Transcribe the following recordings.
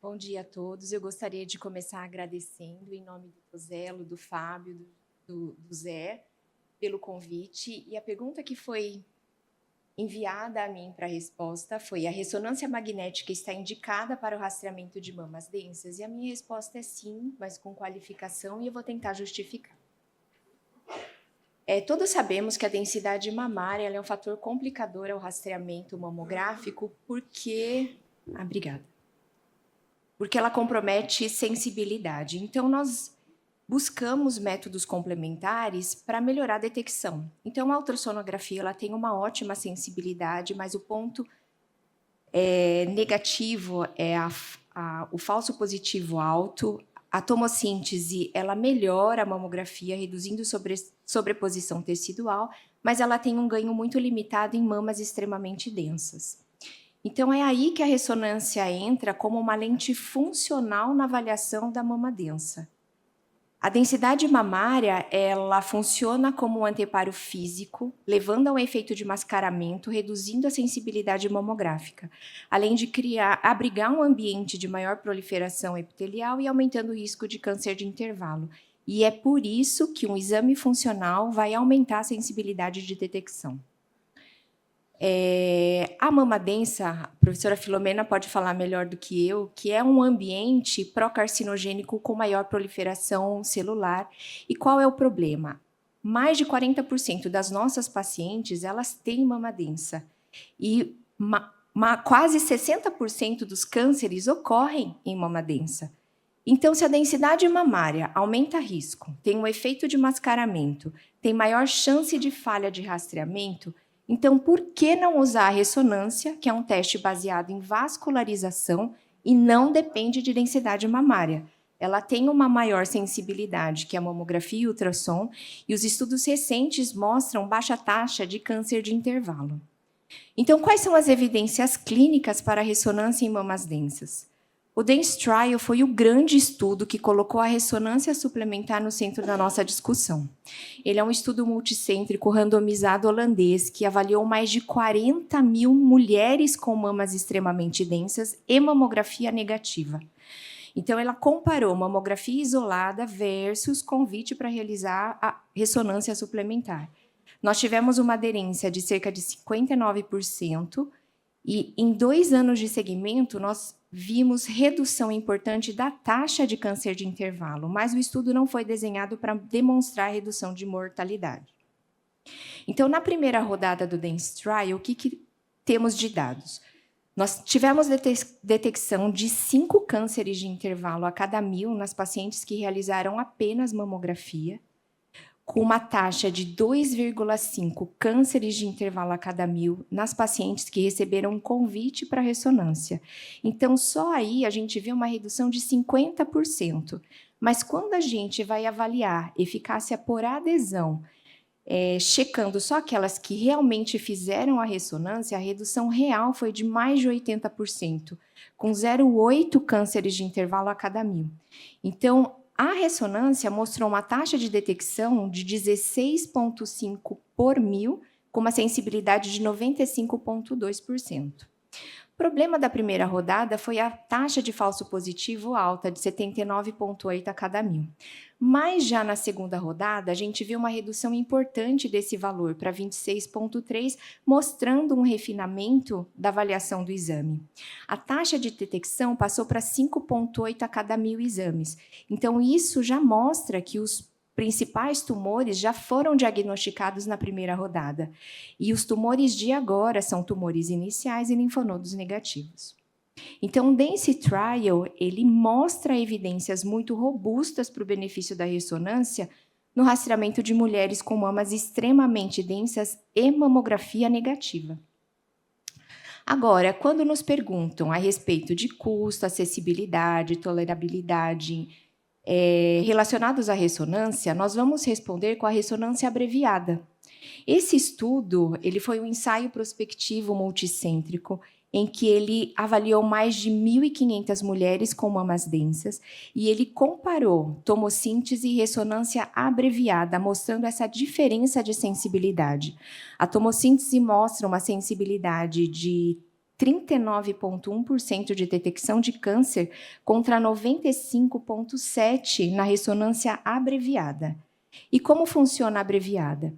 Bom dia a todos. Eu gostaria de começar agradecendo, em nome do Roselo, do Fábio, do Zé, pelo convite. E a pergunta que foi enviada a mim para a resposta foi: a ressonância magnética está indicada para o rastreamento de mamas densas? E a minha resposta é sim, mas com qualificação, e eu vou tentar justificar. Todos sabemos que a densidade mamária é um fator complicador ao rastreamento mamográfico, porque... obrigada. Porque ela compromete sensibilidade. Então, nós buscamos métodos complementares para melhorar a detecção. Então, a ultrassonografia ela tem uma ótima sensibilidade, mas o ponto negativo é o falso positivo alto. A tomossíntese ela melhora a mamografia, reduzindo sobreposição tecidual, mas ela tem um ganho muito limitado em mamas extremamente densas. Então, é aí que a ressonância entra como uma lente funcional na avaliação da mama densa. A densidade mamária, ela funciona como um anteparo físico, levando a um efeito de mascaramento, reduzindo a sensibilidade mamográfica, além de abrigar um ambiente de maior proliferação epitelial e aumentando o risco de câncer de intervalo. E é por isso que um exame funcional vai aumentar a sensibilidade de detecção. A mama densa, a professora Filomena pode falar melhor do que eu, que é um ambiente procarcinogênico com maior proliferação celular. E qual é o problema? Mais de 40% das nossas pacientes, elas têm mama densa. E quase 60% dos cânceres ocorrem em mama densa. Então, se a densidade mamária aumenta risco, tem um efeito de mascaramento, tem maior chance de falha de rastreamento, então, por que não usar a ressonância, que é um teste baseado em vascularização e não depende de densidade mamária? Ela tem uma maior sensibilidade que a mamografia e ultrassom, e os estudos recentes mostram baixa taxa de câncer de intervalo. Então, quais são as evidências clínicas para a ressonância em mamas densas? O Dance Trial foi o grande estudo que colocou a ressonância suplementar no centro da nossa discussão. Ele é um estudo multicêntrico randomizado holandês que avaliou mais de 40 mil mulheres com mamas extremamente densas e mamografia negativa. Então, ela comparou mamografia isolada versus convite para realizar a ressonância suplementar. Nós tivemos uma aderência de cerca de 59%, e em 2 anos de seguimento, nós vimos redução importante da taxa de câncer de intervalo, mas o estudo não foi desenhado para demonstrar redução de mortalidade. Então, na primeira rodada do Dance Trial, o que temos de dados? Nós tivemos detecção de 5 cânceres de intervalo a cada 1.000 nas pacientes que realizaram apenas mamografia, com uma taxa de 2,5 cânceres de intervalo a cada 1.000 nas pacientes que receberam um convite para ressonância. Então, só aí a gente vê uma redução de 50%. Mas quando a gente vai avaliar eficácia por adesão, checando só aquelas que realmente fizeram a ressonância, a redução real foi de mais de 80%, com 0,8 cânceres de intervalo a cada 1.000. Então, a ressonância mostrou uma taxa de detecção de 16,5 por 1.000, com uma sensibilidade de 95,2%. O problema da primeira rodada foi a taxa de falso positivo alta, de 79,8 a cada 1.000. Mas já na segunda rodada, a gente viu uma redução importante desse valor para 26,3, mostrando um refinamento da avaliação do exame. A taxa de detecção passou para 5,8 a cada 1.000 exames. Então, isso já mostra que os principais tumores já foram diagnosticados na primeira rodada. E os tumores de agora são tumores iniciais e linfonodos negativos. Então, o Dance Trial, ele mostra evidências muito robustas para o benefício da ressonância no rastreamento de mulheres com mamas extremamente densas e mamografia negativa. Agora, quando nos perguntam a respeito de custo, acessibilidade, tolerabilidade, relacionados à ressonância, nós vamos responder com a ressonância abreviada. Esse estudo ele foi um ensaio prospectivo multicêntrico em que ele avaliou mais de 1.500 mulheres com mamas densas e ele comparou tomossíntese e ressonância abreviada, mostrando essa diferença de sensibilidade. A tomossíntese mostra uma sensibilidade de 39,1% de detecção de câncer contra 95,7% na ressonância abreviada. E como funciona a abreviada?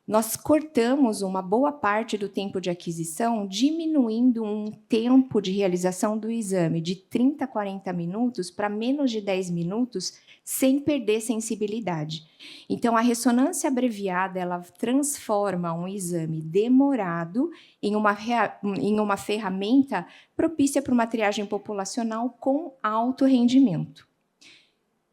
Nós cortamos uma boa parte do tempo de aquisição, diminuindo um tempo de realização do exame de 30 a 40 minutos para menos de 10 minutos, sem perder sensibilidade. Então, a ressonância abreviada, ela transforma um exame demorado em uma ferramenta propícia para uma triagem populacional com alto rendimento.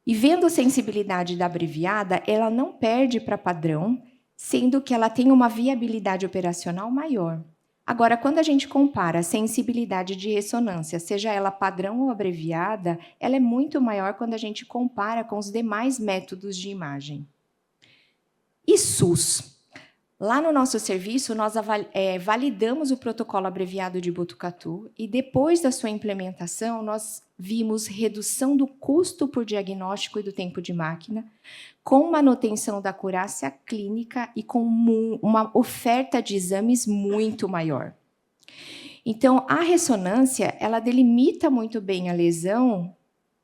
E vendo a sensibilidade da abreviada, ela não perde para padrão, sendo que ela tem uma viabilidade operacional maior. Agora, quando a gente compara a sensibilidade de ressonância, seja ela padrão ou abreviada, ela é muito maior quando a gente compara com os demais métodos de imagem. E SUS? Lá no nosso serviço, nós validamos o protocolo abreviado de Botucatu e, depois da sua implementação, nós vimos redução do custo por diagnóstico e do tempo de máquina, com manutenção da acurácia clínica e com uma oferta de exames muito maior. Então, a ressonância, ela delimita muito bem a lesão,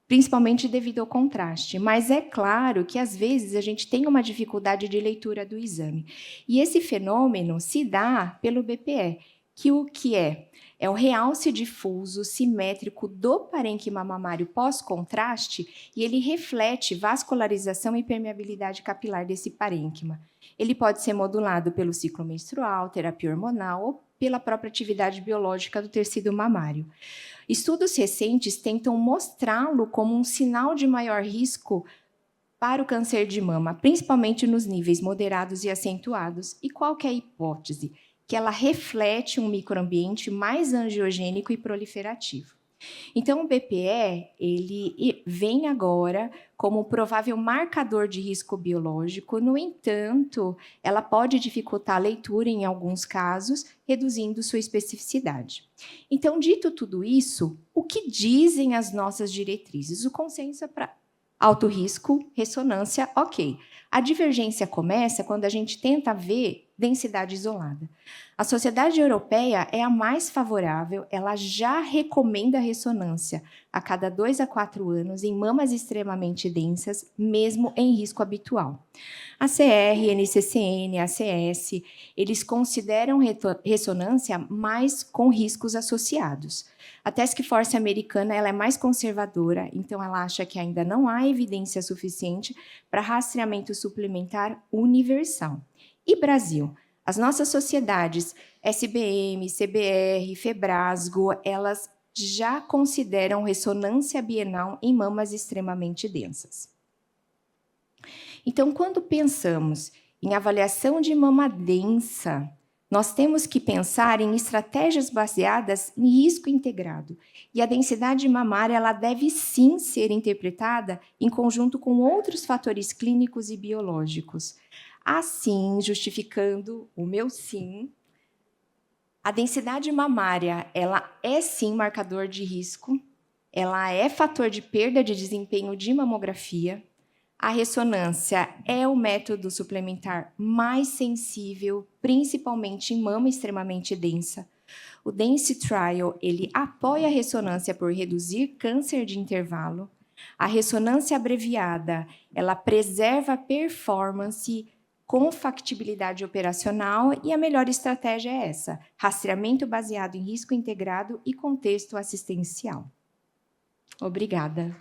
principalmente devido ao contraste. Mas é claro que, às vezes, a gente tem uma dificuldade de leitura do exame. E esse fenômeno se dá pelo BPE, que o que é? É o realce difuso simétrico do parênquima mamário pós-contraste e ele reflete vascularização e permeabilidade capilar desse parênquima. Ele pode ser modulado pelo ciclo menstrual, terapia hormonal ou pela própria atividade biológica do tecido mamário. Estudos recentes tentam mostrá-lo como um sinal de maior risco para o câncer de mama, principalmente nos níveis moderados e acentuados. E qual que é a hipótese? Que ela reflete um microambiente mais angiogênico e proliferativo. Então, o BPE ele vem agora como provável marcador de risco biológico. No entanto, ela pode dificultar a leitura em alguns casos, reduzindo sua especificidade. Então, dito tudo isso, o que dizem as nossas diretrizes? O consenso é para alto risco, ressonância, ok. A divergência começa quando a gente tenta ver densidade isolada. A Sociedade Europeia é a mais favorável, ela já recomenda a ressonância a cada 2 a 4 anos em mamas extremamente densas, mesmo em risco habitual. A CR, NCCN, ACS, eles consideram ressonância mais com riscos associados. A Task Force americana ela é mais conservadora, então ela acha que ainda não há evidência suficiente para rastreamento suplementar universal. E Brasil? As nossas sociedades, SBM, CBR, Febrasgo, elas já consideram ressonância bienal em mamas extremamente densas. Então, quando pensamos em avaliação de mama densa, nós temos que pensar em estratégias baseadas em risco integrado. E a densidade mamária ela deve sim ser interpretada em conjunto com outros fatores clínicos e biológicos. Assim, justificando o meu sim, a densidade mamária ela é sim marcador de risco, ela é fator de perda de desempenho de mamografia. A ressonância é o método suplementar mais sensível, principalmente em mama extremamente densa. O Dance Trial ele apoia a ressonância por reduzir câncer de intervalo. A ressonância abreviada ela preserva a performance com factibilidade operacional e a melhor estratégia é essa: rastreamento baseado em risco integrado e contexto assistencial. Obrigada.